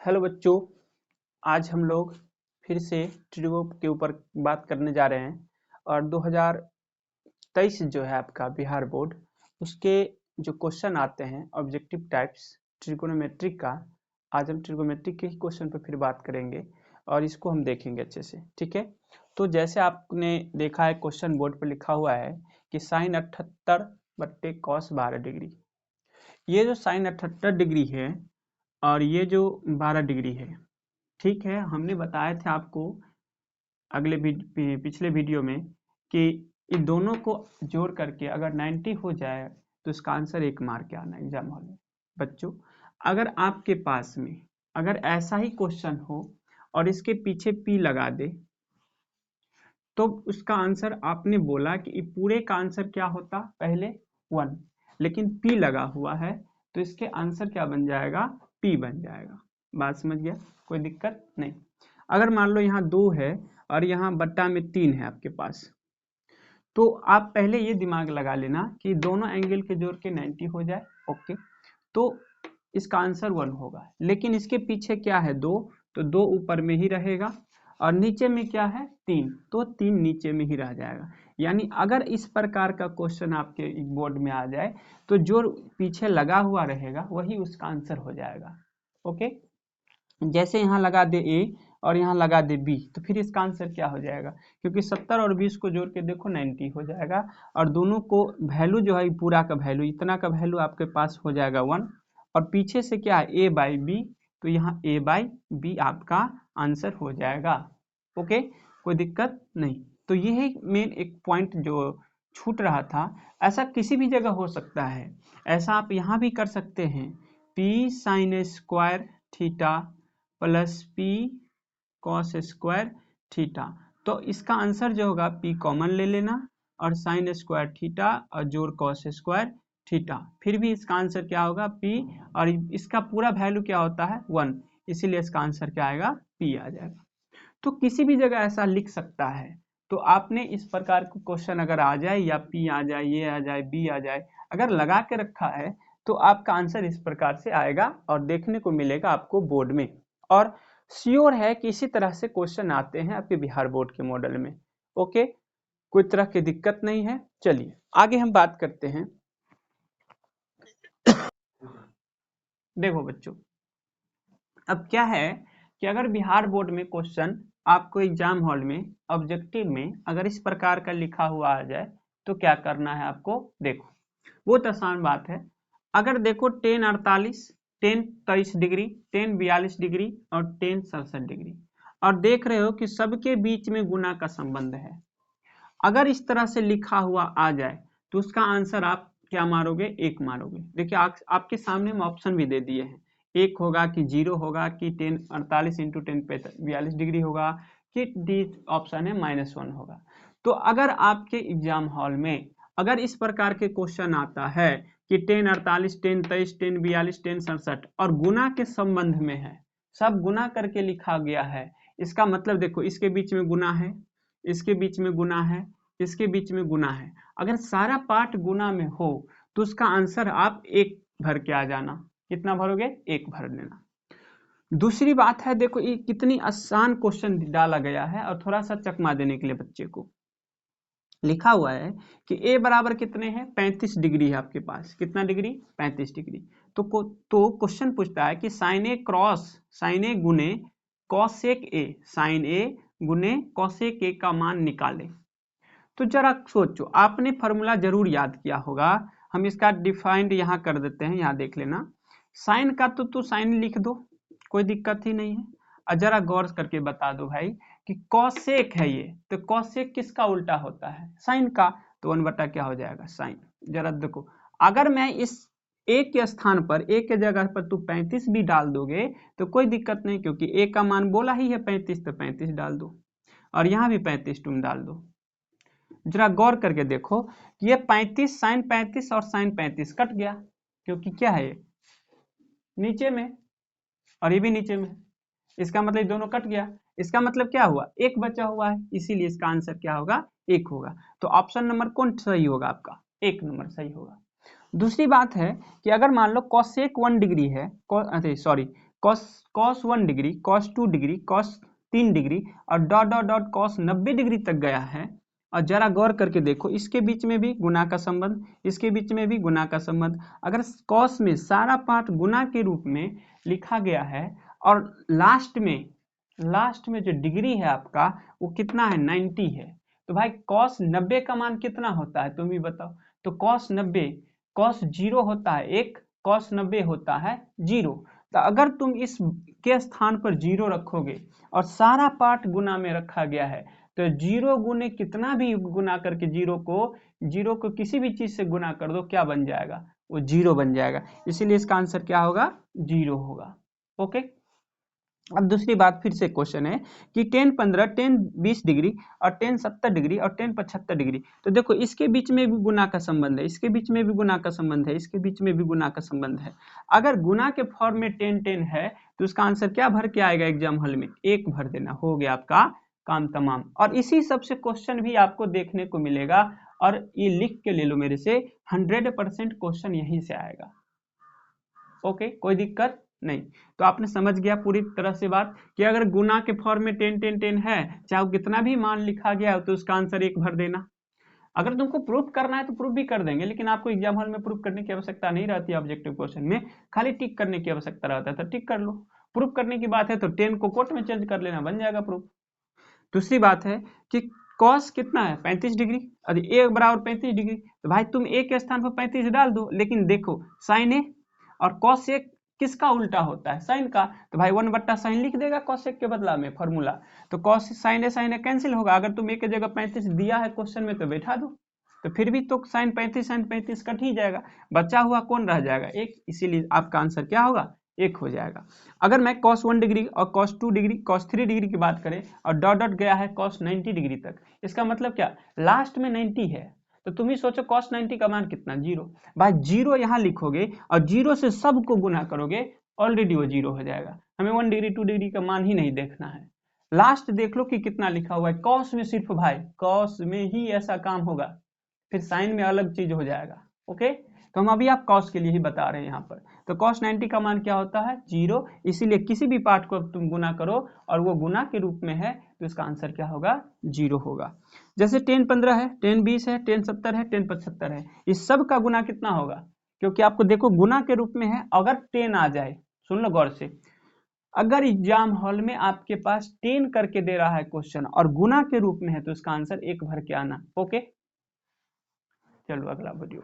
Hello बच्चों, आज हम लोग फिर से ट्रिगो के ऊपर बात करने जा रहे हैं और 2023 जो है आपका बिहार बोर्ड उसके जो क्वेश्चन आते हैं ऑब्जेक्टिव टाइप्स ट्रिगोनोमेट्री का। आज हम ट्रिगोनोमेट्री के ही क्वेश्चन पर फिर बात करेंगे और इसको हम देखेंगे अच्छे से, ठीक है। तो जैसे आपने देखा है क्वेश्चन बोर्ड पर लिखा हुआ है कि साइन 78 बट्टे कॉस 12 डिग्री। ये जो साइन 78 डिग्री है और ये जो 12 डिग्री है, ठीक है। हमने बताया था आपको पिछले वीडियो में कि इन दोनों को जोड़ करके अगर 90 हो जाए तो इसका आंसर 1 मार्क के आना एग्जाम हॉल में। बच्चों, अगर आपके पास में अगर ऐसा ही क्वेश्चन हो और इसके पीछे P लगा दे तो उसका आंसर, आपने बोला कि पूरे का आंसर क्या होता, पहले 1, लेकिन P लगा हुआ है तो इसके आंसर क्या बन जाएगा, P बन जाएगा। बात समझ गया, कोई दिक्कत नहीं। अगर मान लो यहाँ 2 है और यहाँ बट्टा में 3 है आपके पास, तो आप पहले ये दिमाग लगा लेना कि दोनों एंगल के जोड़ के 90 हो जाए, ओके। तो इसका आंसर 1 होगा, लेकिन इसके पीछे क्या है 2, तो 2 ऊपर में ही रहेगा और नीचे में क्या है 3, तो 3 नीचे में ही रह जाएगा। यानी अगर इस प्रकार का क्वेश्चन आपके बोर्ड में आ जाए तो जो पीछे लगा हुआ रहेगा वही उसका आंसर हो जाएगा, ओके। जैसे यहाँ लगा दे A और यहाँ लगा दे B, तो फिर इसका आंसर क्या हो जाएगा, क्योंकि 70 और 20 को जोड़ के देखो 90 हो जाएगा और दोनों को वैल्यू जो है पूरा का वैल्यू, इतना का वैल्यू आपके पास हो जाएगा 1 और पीछे से क्या है A बाई B, तो यहाँ A बाई B आपका आंसर हो जाएगा, ओके। कोई दिक्कत नहीं। तो ये है मेन एक पॉइंट जो छूट रहा था। ऐसा किसी भी जगह हो सकता है, ऐसा आप यहाँ भी कर सकते हैं, P sine square theta plus P cos square theta. तो इसका आंसर जो होगा P कॉमन ले लेना और साइन स्क्वायर थीटा और जोड़ कॉस स्क्वायर थीटा, फिर भी इसका आंसर क्या होगा P, और इसका पूरा वैल्यू क्या होता है 1, इसीलिए इसका आंसर क्या आएगा P आ जाएगा। तो किसी भी जगह ऐसा लिख सकता है। तो आपने इस प्रकार का क्वेश्चन अगर आ जाए या P आ जाए, ये आ जाए, B आ जाए, अगर लगा के रखा है तो आपका आंसर इस प्रकार से आएगा और देखने को मिलेगा आपको बोर्ड में। और श्योर है कि इसी तरह से क्वेश्चन आते हैं आपके बिहार बोर्ड के मॉडल में, ओके। कोई तरह की दिक्कत नहीं है। चलिए आगे हम बात करते हैं। देखो बच्चों, अब क्या है कि अगर बिहार बोर्ड में क्वेश्चन आपको एग्जाम हॉल में ऑब्जेक्टिव में अगर इस प्रकार का लिखा हुआ आ जाए तो क्या करना है आपको। देखो बहुत आसान बात है। अगर देखो 10 48, 10 23 डिग्री, 10 42 डिग्री और 10 67 डिग्री, और देख रहे हो कि सबके बीच में गुना का संबंध है। अगर इस तरह से लिखा हुआ आ जाए तो उसका आंसर आप क्या मारोगे, 1 मारोगे। देखिए आपके सामने हम ऑप्शन भी दे दिए हैं, 1 होगा कि 0 होगा कि 10 48 इंटू 10 42 डिग्री होगा कि डी ऑप्शन है -1 होगा। तो अगर आपके एग्जाम हॉल में अगर इस प्रकार के क्वेश्चन आता है कि 10 48, 10 23, 10 42, 10 67 और गुना के संबंध में है, सब गुना करके लिखा गया है, इसका मतलब देखो इसके बीच में गुना है, इसके बीच में गुना है, इसके बीच में गुना है। अगर सारा पार्ट गुना में हो तो उसका आंसर आप 1 भर के आ जाना। कितना भरोगे, 1 भर देना। दूसरी बात है, देखो ये कितनी आसान क्वेश्चन डाला गया है और थोड़ा सा चकमा देने के लिए बच्चे को लिखा हुआ है कि a बराबर कितने हैं, 35 डिग्री है आपके पास। कितना डिग्री, 35 डिग्री। तो क्वेश्चन पूछता है कि साइन ए क्रॉस साइन ए गुने कॉसेक ए, साइन ए गुने कॉसेक ए का मान निकाले। तो जरा सोचो, आपने फॉर्मूला जरूर याद किया होगा। हम इसका डिफाइंड यहाँ कर देते हैं, यहाँ देख लेना। साइन का तो साइन लिख दो, कोई दिक्कत ही नहीं है। और जरा गौर करके बता दो भाई कि कॉसेक है ये, तो कॉसेक किसका उल्टा होता है, साइन का। तो 1 बटा क्या हो जाएगा, साइन। जरा देखो, अगर मैं इस ए के स्थान पर, ए के जगह पर तू 35 भी डाल दोगे तो कोई दिक्कत नहीं, क्योंकि ए का मान बोला ही है 35, तो 35 डाल दो और यहाँ भी 35 तुम डाल दो। जरा गौर करके देखो कि ये 35 साइन 35 और साइन 35 कट गया, क्योंकि क्या है ये नीचे में और ये भी नीचे में, इसका मतलब दोनों कट गया। इसका मतलब क्या हुआ, 1 बचा हुआ है, इसीलिए इसका आंसर क्या होगा, 1 होगा। तो ऑप्शन नंबर कौन सही होगा आपका, 1 नंबर सही होगा। दूसरी बात है कि अगर मान लो कॉसेक 1 डिग्री है, cos 1 degree, cos 2 degree, cos 3 degree और dot dot dot cos 90 degree तक गया है। और जरा गौर करके देखो, इसके बीच में भी गुना का संबंध, इसके बीच में भी गुना का संबंध। अगर कॉस में सारा पार्ट गुना के रूप में लिखा गया है और लास्ट में जो डिग्री है आपका वो कितना है, 90 है, तो भाई कॉस 90 का मान कितना होता है तुम ही बताओ। तो कॉस 90, कॉस 0 होता है 1, कॉस 90 होता है 0। तो अगर तुम इस के स्थान पर 0 रखोगे और सारा पार्ट गुना में रखा गया है, तो 0 गुने कितना भी गुना करके 0 को किसी भी चीज से गुना कर दो, क्या बन जाएगा, वो 0 बन जाएगा। इसीलिए इसका आंसर क्या होगा, 0 होगा। ओके, अब दूसरी बात, फिर से क्वेश्चन है कि tan 15, tan 20 डिग्री और tan 70 डिग्री और tan 75 डिग्री। तो देखो इसके बीच में भी गुना का संबंध है, इसके बीच में भी गुना का संबंध है, इसके बीच में भी गुना का संबंध है। अगर गुना के फॉर्म में tan है तो उसका आंसर क्या भर के आएगा एग्जाम हॉल में, 1 भर देना, हो गया आपका काम तमाम। और इसी सबसे क्वेश्चन भी आपको देखने को मिलेगा, और ये लिख के ले लो मेरे से, 100% क्वेश्चन यहीं से आएगा। ओके, कोई दिक्कत नहीं। तो आपने समझ गया पूरी तरह से बात कि अगर गुना के फॉर्म में 10 है, चाहे वो कितना भी मान लिखा गया हो, तो उसका आंसर 1 भर देना। अगर तुमको प्रूफ करना है तो प्रूफ भी कर देंगे, लेकिन आपको एग्जाम हॉल में प्रूफ करने की आवश्यकता नहीं रहती है। ऑब्जेक्टिव क्वेश्चन में खाली टिक करने की आवश्यकता रहता है, तो टिक कर लो। प्रूफ करने की बात है तो 10 को कोट में चेंज कर लेना, बन जाएगा प्रूफ। दूसरी बात है कि कॉस कितना है, 35 डिग्री, और ए बराबर 35 डिग्री, तो भाई तुम ए के स्थान पर 35 डाल दो। लेकिन देखो साइन ए और कॉस ए किसका उल्टा होता है, साइन का, तो भाई 1/sin लिख देगा कॉसेक के बदला में फॉर्मूला। तो कॉस साइन ए कैंसिल होगा। अगर तुम ए की जगह 35 दिया है क्वेश्चन में तो बैठा दो, तो फिर भी तो साइन 35 कट ही जाएगा, बचा हुआ कौन रह जाएगा, 1। इसीलिए आपका आंसर क्या होगा, 1 हो जाएगा। अगर मैं cos 1 डिग्री और cos 2 डिग्री, cos 3 डिग्री की बात करें और डॉट डॉट गया है cos 90 डिग्री तक, इसका मतलब क्या, लास्ट में 90 है, तो तुम ही सोचो cos 90 का मान कितना, 0। भाई 0 यहाँ लिखोगे और 0 से सबको गुना करोगे, ऑलरेडी वो 0 हो जाएगा। हमें 1 डिग्री 2 डिग्री का मान ही नहीं देखना है, लास्ट देख लो कि कितना लिखा हुआ है। cos में सिर्फ भाई cos में ही ऐसा काम होगा, फिर साइन में अलग चीज हो जाएगा। ओके, तो हम अभी आप cos के लिए ही बता रहे हैं यहाँ पर। तो cos 90 का मान क्या होता है, 0। इसीलिए किसी भी पार्ट को तुम गुना करो और वो गुना के रूप में है, तो इसका आंसर क्या होगा, 0 होगा। जैसे tan 15 है, tan 20 है, tan 70 है, tan 75 है, इस सब का गुना कितना होगा, क्योंकि आपको देखो गुना के रूप में है। अगर 10 आ जाए, सुन लो गौर से, अगर एग्जाम हॉल में आपके पास 10 करके दे रहा है क्वेश्चन और गुना के रूप में है, तो इसका आंसर 1 भर के आना। ओके, चलो अगला वीडियो।